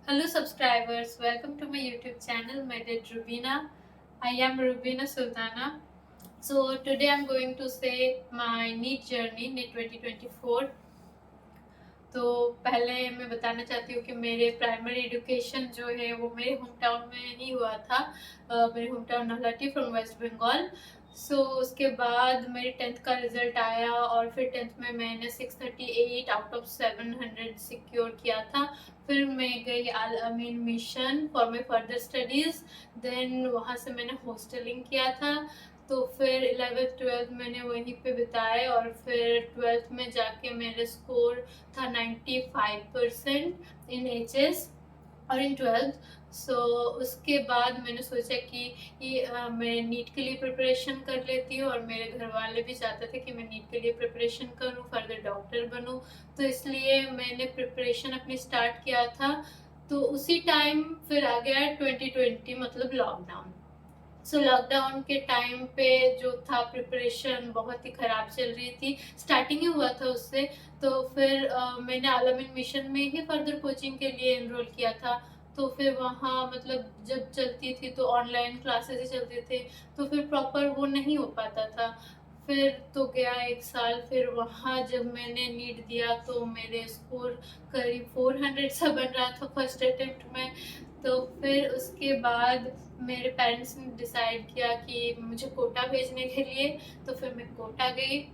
Hello subscribers, welcome to my YouTube channel Medit Rubina. I am Rubina Sultana. So today I'm going to say my NEET journey, NEET 2024. तो पहले मैं बताना चाहती हूँ कि मेरे प्राइमरी एजुकेशन जो है वो मेरे होम टाउन में ही हुआ था। मेरे home town Naulti from West Bengal. उसके बाद मेरी 10th का रिजल्ट आया और फिर 10th में मैंने 638 आउट ऑफ 700 सिक्योर किया था। फिर मैं गई Al Ameen Mission for my further studies. Then वहाँ से मैंने हॉस्टलिंग किया था। तो फिर 11th-12th मैंने वहीं पे बिताए और फिर 12th में जाके मेरे स्कोर था 95% इन एचएस और इन 12th। उसके बाद मैंने सोचा कि मैं नीट के लिए प्रिपरेशन कर लेती हूँ और मेरे घर वाले भी चाहते थे कि मैं नीट के लिए प्रिपरेशन करूँ, फर्दर डॉक्टर बनूँ। तो इसलिए मैंने प्रिपरेशन अपनी स्टार्ट किया था। तो उसी टाइम फिर आ गया 2020 मतलब लॉकडाउन। लॉकडाउन के टाइम पे जो था प्रिपरेशन बहुत ही ख़राब चल रही थी, स्टार्टिंग ही हुआ था उससे। तो फिर मैंने आलमीन मिशन में ही फर्दर कोचिंग के लिए एनरोल किया था। तो फिर वहाँ मतलब जब चलती थी तो ऑनलाइन क्लासेस ही चलते थे, तो फिर प्रॉपर वो नहीं हो पाता था। फिर तो गया 1 साल, फिर वहाँ जब मैंने नीट दिया तो मेरे स्कोर करीब 400 सा बन रहा था फर्स्ट अटेम्प्ट में। तो फिर उसके बाद मेरे पेरेंट्स ने डिसाइड किया कि मुझे कोटा भेजने के लिए। तो फिर मैं कोटा गई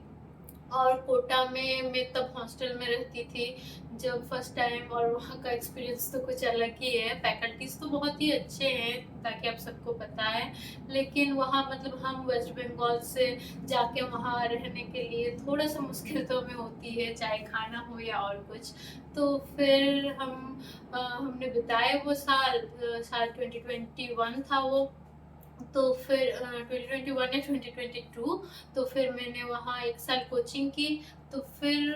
और कोटा में मैं तब हॉस्टल में रहती थी जब फर्स्ट टाइम, और वहाँ का एक्सपीरियंस तो कुछ अलग ही है। फैकल्टीज तो बहुत ही अच्छे हैं ताकि आप सबको पता है, लेकिन वहाँ मतलब हम वेस्ट बंगाल से जाके वहाँ रहने के लिए थोड़ा सा मुश्किल तो हमें होती है, चाहे खाना हो या और कुछ। तो फिर हमने बिताए वो साल 2021 था वो। तो फिर 2021 या 2022, तो फिर मैंने वहाँ 1 साल कोचिंग की। तो फिर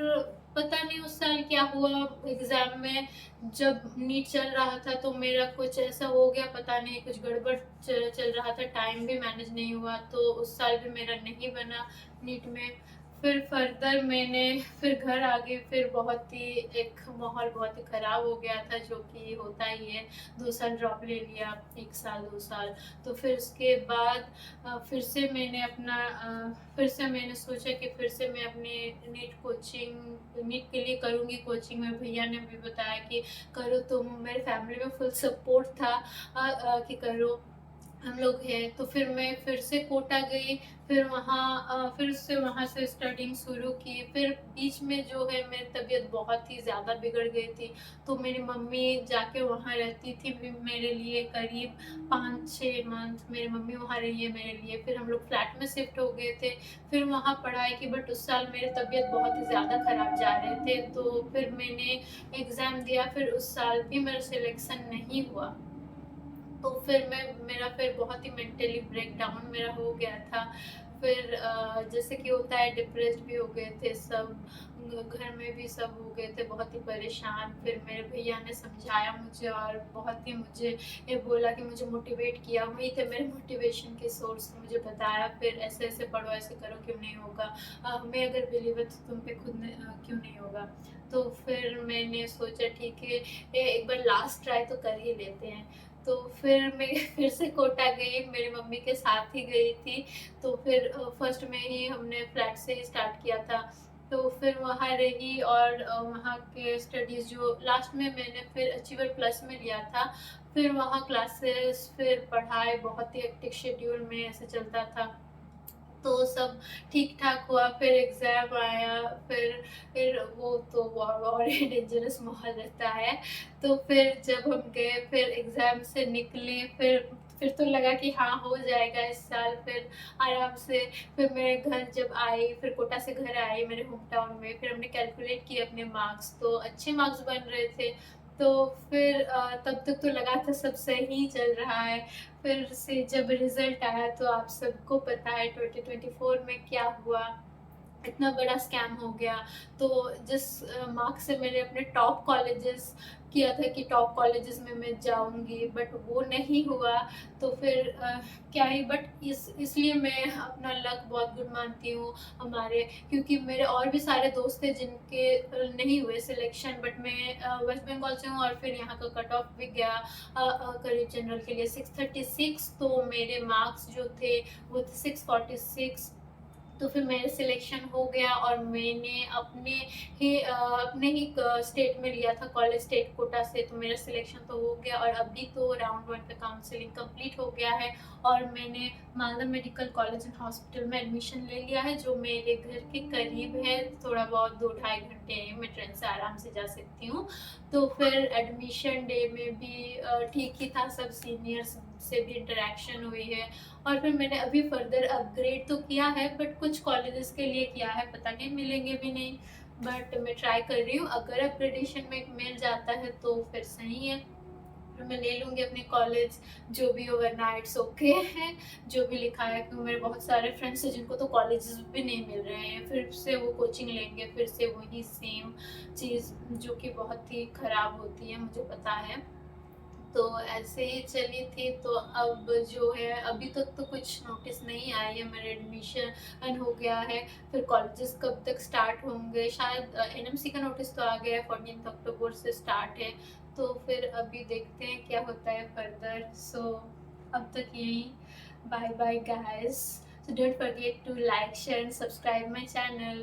पता नहीं उस साल क्या हुआ, एग्ज़ाम में जब नीट चल रहा था तो मेरा कुछ ऐसा हो गया, पता नहीं कुछ गड़बड़ चल रहा था, टाइम भी मैनेज नहीं हुआ, तो उस साल भी मेरा नहीं बना नीट में। फिर फर्दर मैंने फिर घर आ गई, फिर बहुत ही एक माहौल बहुत ही ख़राब हो गया था, जो कि होता ही है। 2 साल ड्रॉप ले लिया, 1 साल 2 साल। तो फिर उसके बाद फिर से मैंने सोचा कि फिर से मैं अपनी नीट के लिए करूँगी कोचिंग में। भैया ने भी बताया कि करो तुम, मेरे फैमिली में फुल सपोर्ट था कि करो, हम लोग हैं। तो फिर मैं फिर से कोटा गई, फिर से वहाँ से स्टडिंग शुरू की। फिर बीच में जो है मेरी तबीयत बहुत ही ज़्यादा बिगड़ गई थी, तो मेरी मम्मी जाके वहाँ रहती थी मेरे लिए करीब 5-6 मंथ मेरी मम्मी वहाँ रही है मेरे लिए। फिर हम लोग फ्लैट में शिफ्ट हो गए थे, फिर वहाँ पढ़ाई की। बट उस साल मेरी तबीयत बहुत ही ज़्यादा ख़राब जा रहे थे, तो फिर मैंने एग्ज़ाम दिया, फिर उस साल भी मेरा सिलेक्शन नहीं हुआ। तो फिर मेरा फिर बहुत ही मेंटली ब्रेकडाउन मेरा हो गया था। फिर जैसे कि होता है, डिप्रेस्ड भी हो गए थे सब, घर में भी सब हो गए थे बहुत ही परेशान। फिर मेरे भैया ने समझाया मुझे और बहुत ही मुझे ये बोला कि मुझे मोटिवेट किया, वही थे मेरे मोटिवेशन के सोर्स, मुझे बताया फिर ऐसे ऐसे पढ़ो, ऐसे करो, क्यों नहीं होगा, मैं अगर बिलीव है तो तुम पे खुद क्यों नहीं होगा। तो फिर मैंने सोचा ठीक है, एक बार लास्ट ट्राई तो कर ही लेते हैं। तो फिर मैं फिर से कोटा गई, मेरी मम्मी के साथ ही गई थी। तो फिर फर्स्ट में ही हमने फ्लैट से ही स्टार्ट किया था। तो फिर वहाँ रही और वहाँ के स्टडीज़ जो लास्ट में मैंने फिर अचीवर प्लस में लिया था। फिर वहाँ क्लासेस, फिर पढ़ाई बहुत ही हेक्टिक शेड्यूल में ऐसे चलता था। तो सब ठीक-ठाक हुआ, फिर एग्ज़ाम आया, फिर वो तो और ही डेंजरस माहौल रहता है। तो फिर जब हम गए, फिर एग्ज़ाम से निकले, फिर तो लगा कि हाँ, हो जाएगा इस साल, फिर आराम से। फिर मैं घर जब आई, फिर कोटा से घर आई मेरे होम टाउन में, फिर हमने कैलकुलेट किए अपने मार्क्स, तो अच्छे मार्क्स बन रहे थे। तो फिर तब तक तो लगा था सब सही चल रहा है। फिर से जब रिज़ल्ट आया तो आप सबको पता है 2024 में क्या हुआ। इतना बड़ा स्कैम हो गया। तो जिस मार्क्स से मैंने अपने टॉप कॉलेजेस किया था कि टॉप कॉलेजेस में मैं जाऊंगी, बट वो नहीं हुआ। तो फिर क्या ही, बट इसलिए मैं अपना लक बहुत गुड मानती हूँ हमारे, क्योंकि मेरे और भी सारे दोस्त थे जिनके नहीं हुए सिलेक्शन, बट मैं वेस्ट बंगाल से हूँ और फिर यहाँ का कट ऑफ भी गया करीब जनरल के लिए 636। तो मेरे मार्क्स जो थे वो थे 646। तो फिर मेरा सिलेक्शन हो गया और मैंने अपने ही स्टेट में लिया था, कॉलेज स्टेट कोटा से। तो मेरा सिलेक्शन तो हो गया और अभी तो राउंड 1 का काउंसलिंग कंप्लीट हो गया है और मैंने Malda medical college and hospital में एडमिशन ले लिया है, जो मेरे घर के करीब है। थोड़ा बहुत 2-2.5 घंटे मैं ट्रेन से आराम से जा सकती हूँ। तो फिर एडमिशन डे में भी ठीक ही था, सब सीनियर्स से भी इंटरेक्शन हुई है। और फिर मैंने अभी फर्दर अपग्रेड तो किया है, बट कुछ कॉलेजेस के लिए किया है, पता नहीं मिलेंगे भी नहीं, बट मैं ट्राई कर रही हूँ। अगर अपग्रेडेशन में मिल जाता है तो फिर सही है, फिर मैं ले लूँगी अपने कॉलेज, जो भी ओवरनाइट्स ओके है, जो भी लिखा है। क्योंकि मेरे बहुत सारे फ्रेंड्स हैं जिनको तो कॉलेजेस भी नहीं मिल रहे हैं, फिर से वो कोचिंग लेंगे, फिर से वही सेम चीज़, जो कि बहुत ही ख़राब होती है, मुझे पता है। तो ऐसे ही चली थी। तो अब जो है, अभी तक तो कुछ नोटिस नहीं आई है, मेरा एडमिशन हो गया है। फिर कॉलेजेस कब तक स्टार्ट होंगे, शायद एनएमसी का नोटिस तो आ गया है, 14 अक्टूबर से स्टार्ट है। तो फिर अभी देखते हैं क्या होता है फर्दर। सो अब तक यही, bye bye guys. So don't forget to like, share and subscribe my channel.